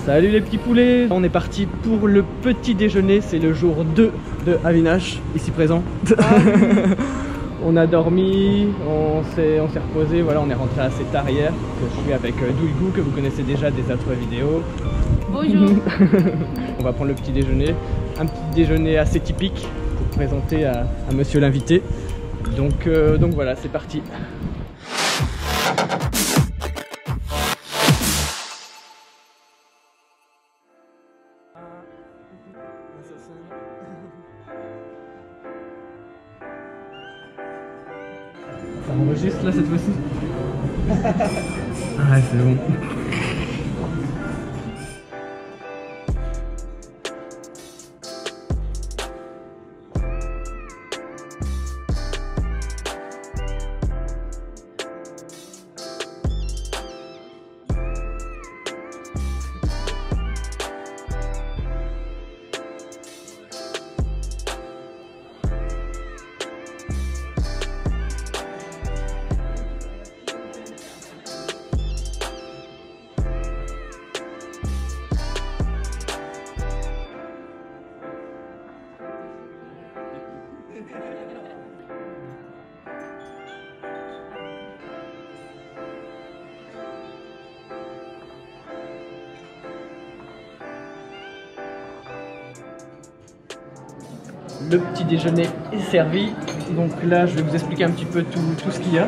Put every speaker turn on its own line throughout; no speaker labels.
Salut les petits poulets. On est parti pour le petit déjeuner, c'est le jour 2 de Avinash, ici présent. On a dormi, on s'est reposé, voilà, on est rentré assez tard hier. Je suis avec Doulgou que vous connaissez déjà des autres vidéos.
Bonjour.
On va prendre le petit déjeuner, un petit déjeuner assez typique pour présenter à monsieur l'invité. Donc voilà, c'est parti. Ça enregistre là cette fois-ci. Ah c'est bon. Le petit déjeuner est servi, donc là je vais vous expliquer un petit peu tout ce qu'il y a.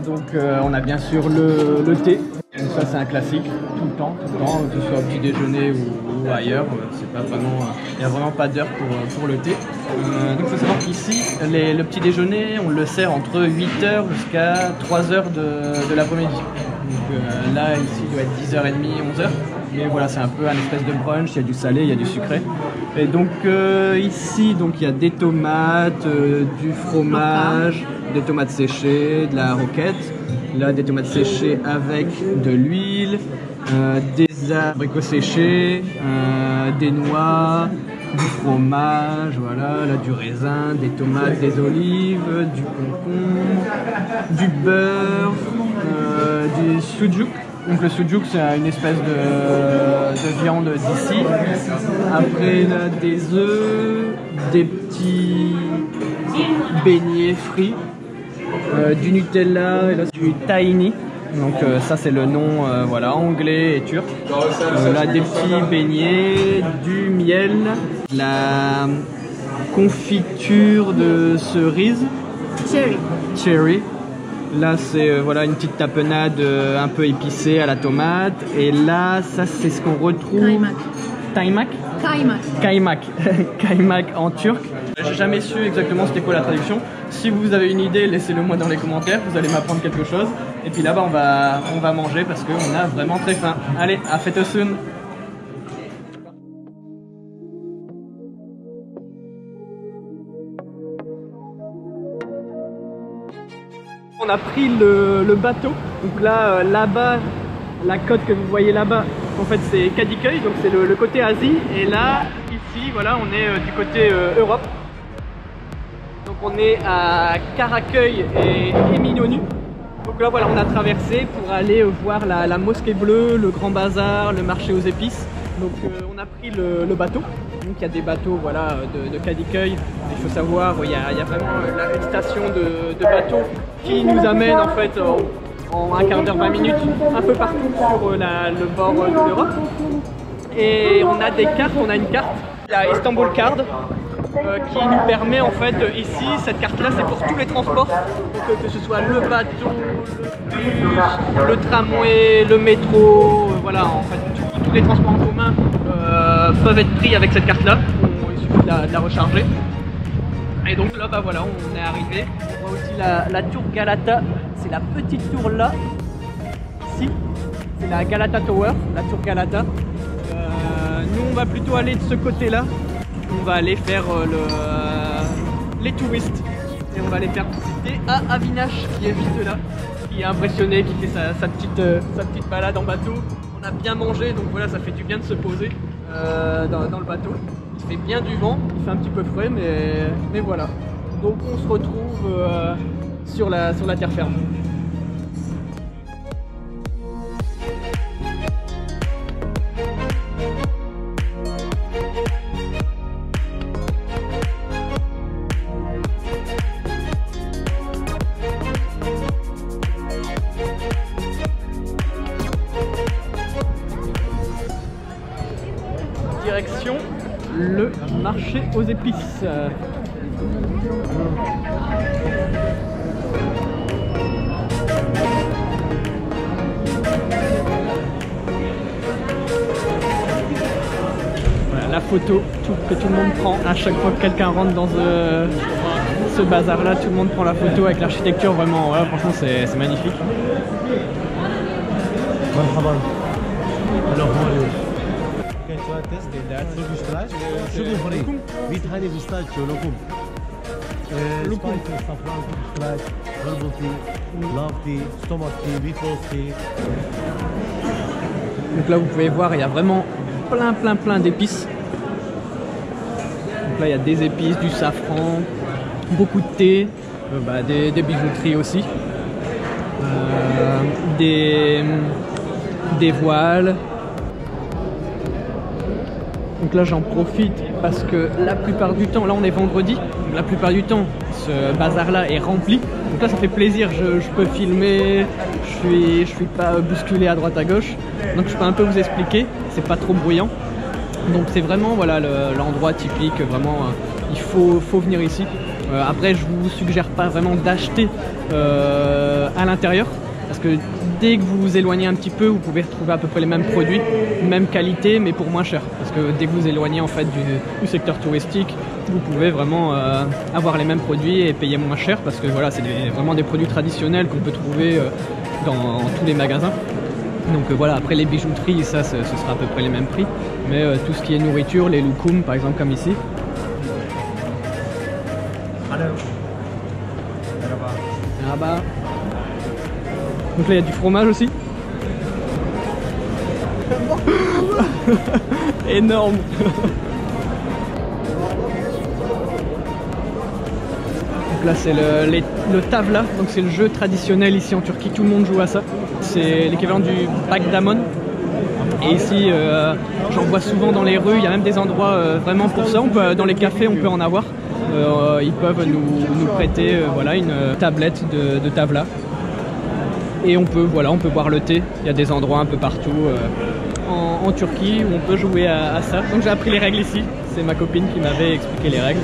Donc on a bien sûr le thé, donc ça c'est un classique, tout le temps, que ce soit au petit déjeuner ou ailleurs, c'est pas vraiment, il n'y a vraiment pas d'heure pour le thé. Donc il faut savoir qu'ici, le petit déjeuner on le sert entre 8h jusqu'à 3h de l'après-midi. Donc là ici il doit être 10h30, 11h. Mais voilà, c'est un peu un espèce de brunch, il y a du salé, il y a du sucré. Et donc ici, donc, il y a des tomates, du fromage, des tomates séchées, de la roquette. Là, des tomates séchées avec de l'huile, des abricots séchés, des noix, du fromage, voilà, là du raisin, des tomates, des olives, du concombre, du beurre, du sujuk. Donc le sujuk c'est une espèce de viande d'ici. Après là, des œufs, des petits beignets frits, du Nutella et là du tahini. Donc ça c'est le nom voilà, anglais et turc. Là des petits beignets, du miel, la confiture de cerise. Cherry. Là c'est voilà, une petite tapenade un peu épicée à la tomate. Et là ça c'est ce qu'on retrouve. Kaymak en turc. J'ai jamais su exactement c'était quoi la traduction. Si vous avez une idée, laissez-le moi dans les commentaires, vous allez m'apprendre quelque chose. Et puis là-bas on va manger parce qu'on a vraiment très faim. Allez, à fête soon. On a pris le bateau, donc là, là-bas, la côte que vous voyez là-bas, en fait c'est Kadıköy, donc c'est le côté Asie, et là, ici, voilà, on est du côté Europe. Donc on est à Karaköy et Eminönü. Donc là, voilà, on a traversé pour aller voir la mosquée bleue, le grand bazar, le marché aux épices. Donc on a pris le bateau. Donc il y a des bateaux voilà, de Kadıköy. Il faut savoir, il y a vraiment une station de bateaux qui nous amène en fait en un quart d'heure, 20 minutes, un peu partout sur le bord de l'Europe. Et on a des cartes, on a une carte, la Istanbul Card, qui nous permet en fait ici, cette carte là c'est pour tous les transports, donc que ce soit le bateau, le bus, le tramway, le métro, voilà, en fait tous les transports en commun peuvent être pris avec cette carte là, il suffit de la recharger. Et donc là bah voilà, on est arrivé, on voit aussi la tour Galata, c'est la petite tour là, ici, c'est la Galata Tower, la tour Galata. Nous on va plutôt aller de ce côté là. On va aller faire les touristes et on va aller faire visiter à Avinash qui est juste là, qui est impressionné, qui fait sa petite balade en bateau. On a bien mangé donc voilà, ça fait du bien de se poser dans le bateau. Il fait bien du vent, il fait un petit peu frais mais voilà. Donc on se retrouve sur la terre ferme. direction le marché aux épices. Voilà, la photo que tout le monde prend à chaque fois que quelqu'un rentre dans ce bazar là, tout le monde prend la photo avec l'architecture, vraiment, voilà, franchement c'est magnifique.
Alors,
donc là vous pouvez voir, il y a vraiment plein d'épices. Donc là il y a des épices, du safran, beaucoup de thé, des bijouteries aussi, des voiles. Donc là j'en profite parce que la plupart du temps, là on est vendredi, donc la plupart du temps ce bazar là est rempli. Donc là ça fait plaisir, je peux filmer, je suis pas bousculé à droite à gauche. Donc je peux un peu vous expliquer, c'est pas trop bruyant. Donc c'est vraiment voilà l'endroit typique, vraiment il faut venir ici. Après je vous suggère pas vraiment d'acheter à l'intérieur, parce que dès que vous vous éloignez un petit peu, vous pouvez retrouver à peu près les mêmes produits, même qualité, mais pour moins cher. Parce que dès que vous éloignez en fait du secteur touristique, vous pouvez vraiment avoir les mêmes produits et payer moins cher, parce que voilà, c'est vraiment des produits traditionnels qu'on peut trouver dans tous les magasins. Donc voilà, après les bijouteries, ça ce sera à peu près les mêmes prix, mais tout ce qui est nourriture, les loukoums par exemple comme ici. Là-bas. Donc là il y a du fromage aussi. Énorme. Donc là c'est le tavla, donc c'est le jeu traditionnel ici en Turquie, tout le monde joue à ça. C'est l'équivalent du backgammon. Et ici j'en vois souvent dans les rues, il y a même des endroits vraiment pour ça. Dans les cafés on peut en avoir. Ils peuvent nous prêter voilà, une tablette de tavla. Et on peut boire le thé. Il y a des endroits un peu partout en Turquie où on peut jouer à ça. Donc j'ai appris les règles ici. C'est ma copine qui m'avait expliqué les règles.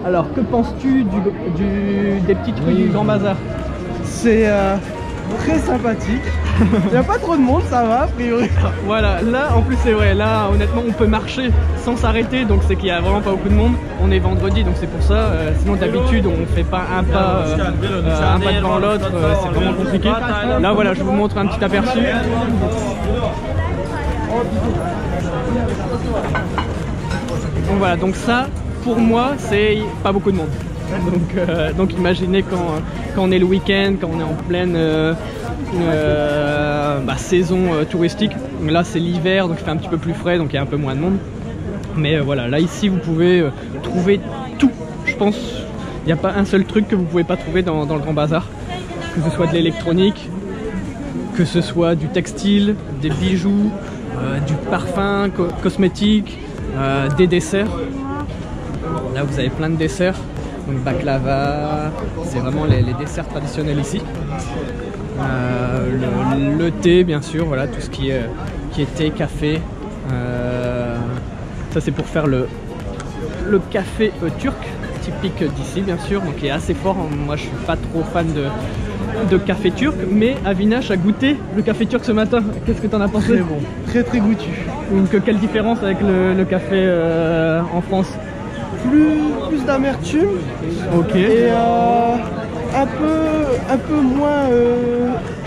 Alors, que penses-tu des petites rues du Grand Bazar?
C'est très sympathique. Il n'y a pas trop de monde, ça va, a priori.
Voilà, là en plus c'est vrai, là honnêtement on peut marcher sans s'arrêter, donc c'est qu'il n'y a vraiment pas beaucoup de monde. On est vendredi, donc c'est pour ça. Sinon d'habitude on fait pas un pas devant l'autre, c'est vraiment compliqué. Là voilà, je vous montre un petit aperçu. Donc voilà, donc ça pour moi c'est pas beaucoup de monde. Donc imaginez quand on est le week-end, quand on est en pleine saison touristique. Là c'est l'hiver, donc il fait un petit peu plus frais, donc il y a un peu moins de monde. Mais voilà, là ici vous pouvez trouver tout. Je pense il n'y a pas un seul truc que vous ne pouvez pas trouver dans le Grand Bazar. Que ce soit de l'électronique, que ce soit du textile, des bijoux, du parfum, cosmétique, des desserts. Là vous avez plein de desserts. Donc baklava, c'est vraiment les desserts traditionnels ici. Le thé bien sûr, voilà tout ce qui est thé, café. Ça c'est pour faire le café turc, typique d'ici bien sûr, donc il est assez fort. Moi je suis pas trop fan de café turc, mais Avinash a goûté le café turc ce matin. Qu'est-ce que tu en as pensé?
Très bon, très goûtu.
Donc quelle différence avec le café en France?
Plus d'amertume,
ok.
Et un peu moins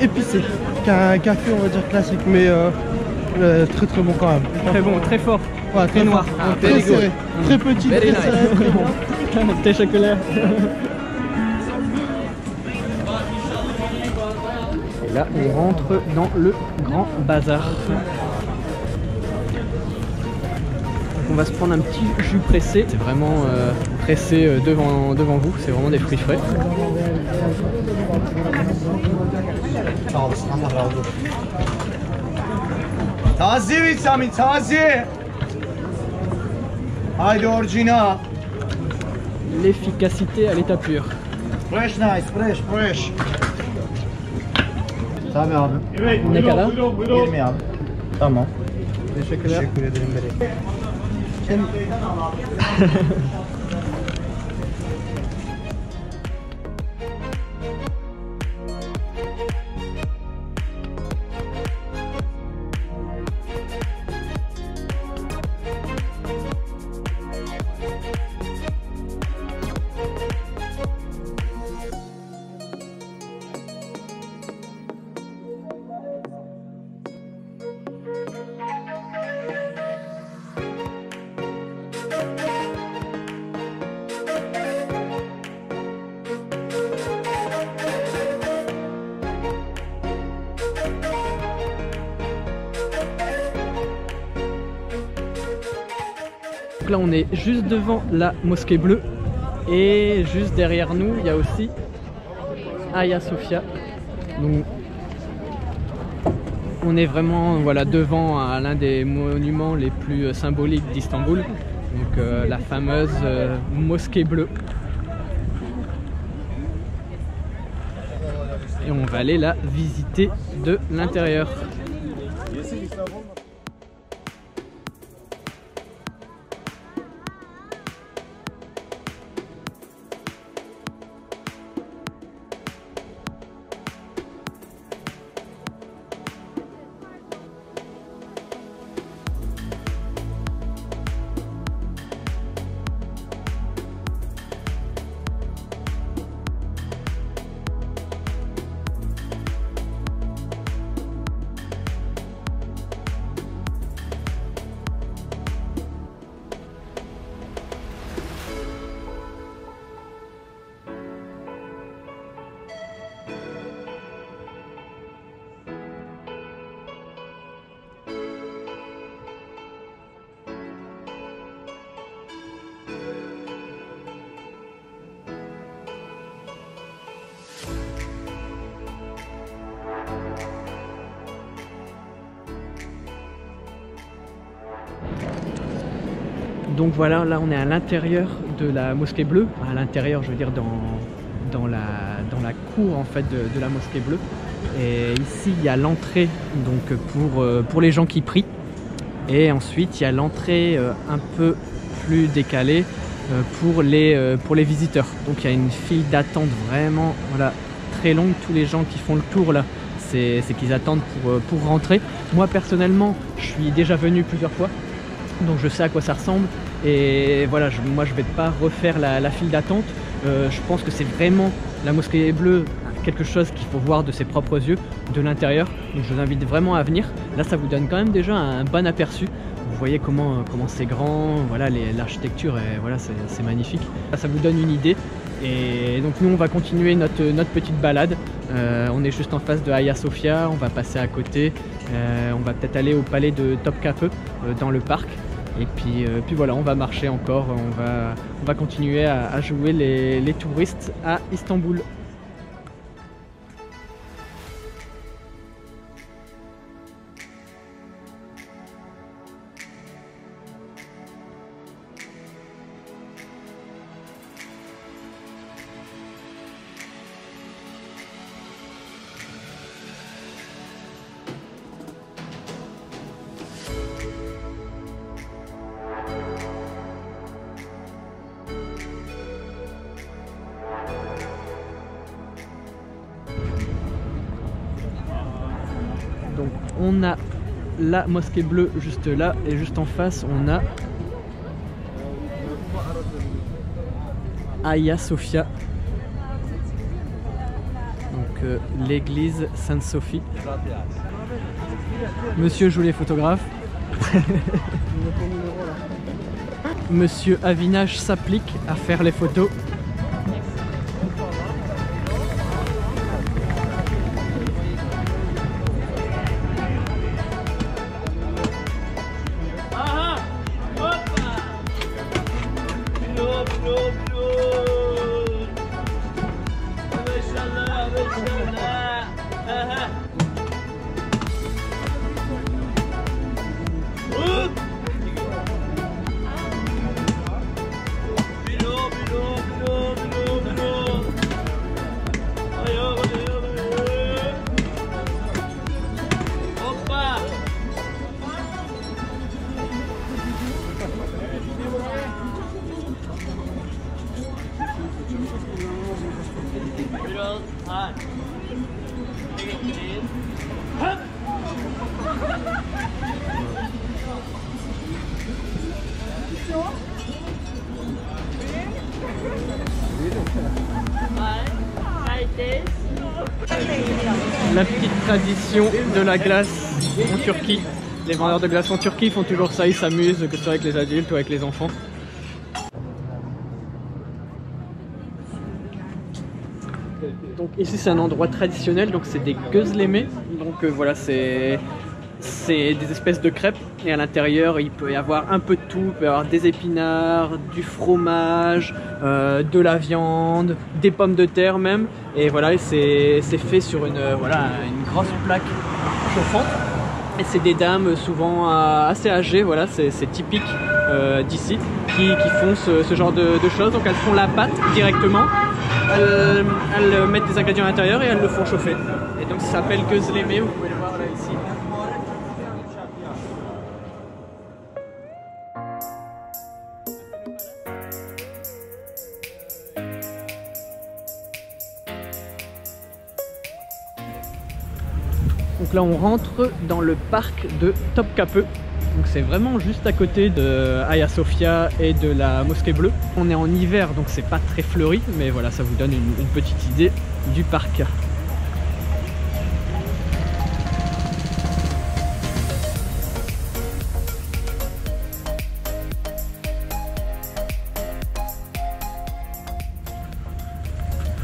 épicé qu'un café on va dire classique, mais très bon quand même.
Très bon, très fort,
ouais,
très noir,
très serré, très petit, très serré, très bon.
Thé chocolat. Et là on rentre dans le Grand Bazar. On va se prendre un petit jus pressé, c'est vraiment pressé devant vous, c'est vraiment des fruits frais.
Sağ olasın, Allah razı olsun. Taze vitamin, taze. Haydi orijinal.
L'efficacité à l'état pur.
Fresh nice, fresh. Tabii abi.
Ne kadar?
20 abi. Tamam.
Teşekkürler.
Teşekkür ederim Berek.
Donc là on est juste devant la mosquée bleue et juste derrière nous il y a aussi Hagia Sophia. Donc on est vraiment voilà, devant l'un des monuments les plus symboliques d'Istanbul, donc la fameuse mosquée bleue. Et on va aller la visiter de l'intérieur. Donc voilà, là on est à l'intérieur de la mosquée bleue, à l'intérieur je veux dire dans la cour en fait de la mosquée bleue. Et ici il y a l'entrée donc pour les gens qui prient, et ensuite il y a l'entrée un peu plus décalée pour les visiteurs. Donc il y a une file d'attente vraiment voilà, très longue. Tous les gens qui font le tour là, c'est qu'ils attendent pour rentrer. Moi personnellement je suis déjà venu plusieurs fois, donc je sais à quoi ça ressemble. Et voilà, moi je vais pas refaire la file d'attente. Je pense que c'est vraiment la mosquée bleue, quelque chose qu'il faut voir de ses propres yeux, de l'intérieur. Donc je vous invite vraiment à venir. Là ça vous donne quand même déjà un bon aperçu. Vous voyez comment c'est grand, voilà, l'architecture, voilà, c'est magnifique. Là, ça vous donne une idée. Et donc nous on va continuer notre petite balade. On est juste en face de Hagia Sophia, on va passer à côté. On va peut-être aller au palais de Topkapı dans le parc. Et puis voilà, on va marcher encore, on va continuer à jouer les touristes à Istanbul. Donc on a la mosquée bleue juste là, et juste en face on a Hagia Sophia, donc l'église Sainte-Sophie. Monsieur joue les photographes. Monsieur Avinash s'applique à faire les photos.
Maşallah, maşallah.
La petite tradition de la glace en Turquie. Les vendeurs de glace en Turquie font toujours ça, ils s'amusent, que ce soit avec les adultes ou avec les enfants. Donc ici c'est un endroit traditionnel, donc c'est des gözleme. Donc voilà, c'est des espèces de crêpes et à l'intérieur il peut y avoir un peu de tout, il peut y avoir des épinards, du fromage, de la viande, des pommes de terre même, et voilà, c'est fait sur une grosse plaque chauffante et c'est des dames souvent assez âgées, voilà, c'est typique d'ici qui font ce genre de choses. Donc elles font la pâte directement, elles mettent des ingrédients à l'intérieur et elles le font chauffer, et donc ça s'appelle gözleme, vous pouvez le voir là ici. Donc là on rentre dans le parc de Topkapı. Donc c'est vraiment juste à côté de Hagia Sophia et de la Mosquée Bleue. On est en hiver donc c'est pas très fleuri, mais voilà, ça vous donne une petite idée du parc.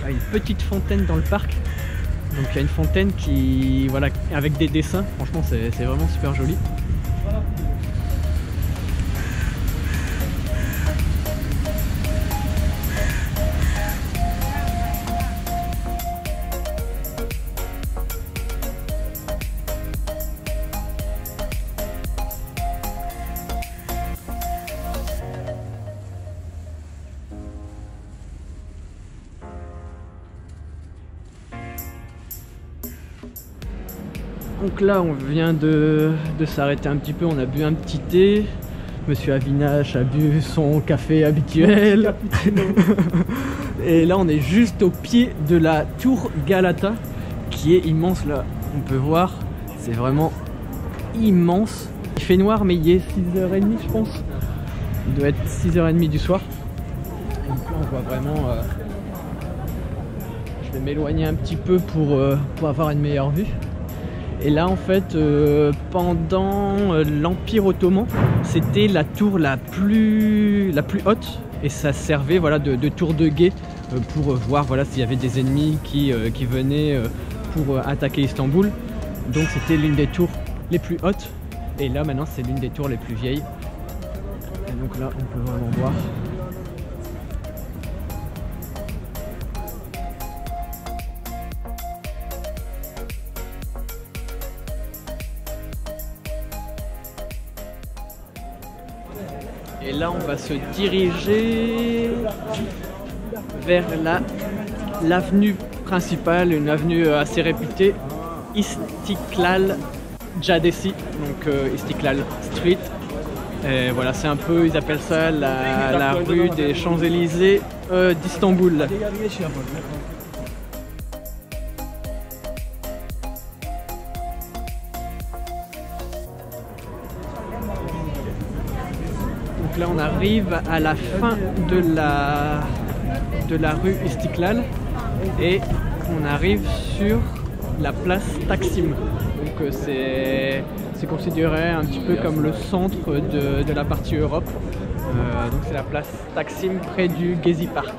Ah, une petite fontaine dans le parc. Donc il y a une fontaine qui, voilà, avec des dessins, franchement c'est vraiment super joli. Donc là on vient de s'arrêter un petit peu, on a bu un petit thé. Monsieur Avinash a bu son café habituel. Et là on est juste au pied de la tour Galata qui est immense là. On peut voir, c'est vraiment immense. Il fait noir mais il est 6h30 je pense. Il doit être 6h30 du soir. Donc là on voit vraiment... Je vais m'éloigner un petit peu pour avoir une meilleure vue. Et là en fait pendant l'Empire ottoman c'était la tour la plus haute et ça servait, voilà, de tour de guet pour voir, voilà, s'il y avait des ennemis qui venaient pour attaquer Istanbul. Donc c'était l'une des tours les plus hautes et là maintenant c'est l'une des tours les plus vieilles. Et donc là on peut vraiment voir. Et là on va se diriger vers l'avenue principale, une avenue assez réputée, Istiklal Caddesi, donc Istiklal Street. Et voilà, c'est un peu, ils appellent ça la rue des Champs-Élysées d'Istanbul. Donc là on arrive à la fin de la rue Istiklal et on arrive sur la place Taksim. Donc c'est considéré un petit peu comme le centre de la partie Europe. Donc c'est la place Taksim près du Gezi Park.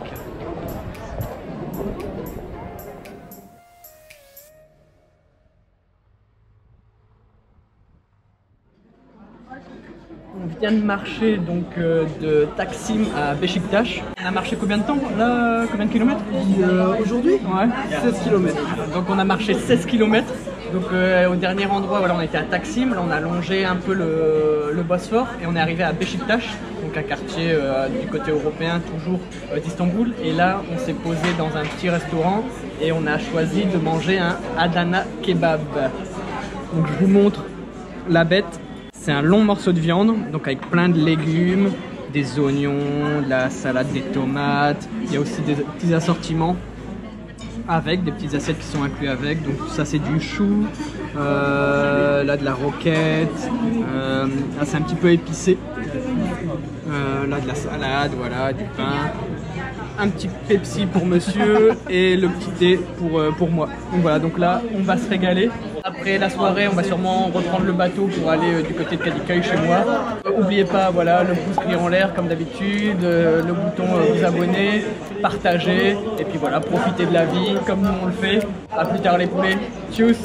On vient de marcher donc de Taksim à Beşiktaş. On a marché combien de temps là? Combien de kilomètres
Aujourd'hui,
ouais.
16 km.
Donc on a marché 16 km. Donc au dernier endroit, voilà, on était à Taksim. Là on a longé un peu le Bosphore et on est arrivé à Beşiktaş, donc un quartier du côté européen toujours d'Istanbul. Et là on s'est posé dans un petit restaurant et on a choisi de manger un Adana kebab. Donc je vous montre la bête. C'est un long morceau de viande, donc avec plein de légumes, des oignons, de la salade, des tomates. Il y a aussi des petits assortiments. avec des petites assiettes qui sont incluses avec. Donc ça c'est du chou, là de la roquette, là c'est un petit peu épicé, là de la salade, voilà, du pain, un petit Pepsi pour monsieur et le petit thé pour moi. Donc voilà, donc là on va se régaler. Après la soirée, on va sûrement reprendre le bateau pour aller du côté de Cadiqueuil chez moi. Oubliez pas, voilà, le pouce bleu en l'air comme d'habitude, le bouton vous abonner, partager, et puis voilà, profiter de la vie comme nous on le fait. A plus tard les poulets, tchuss.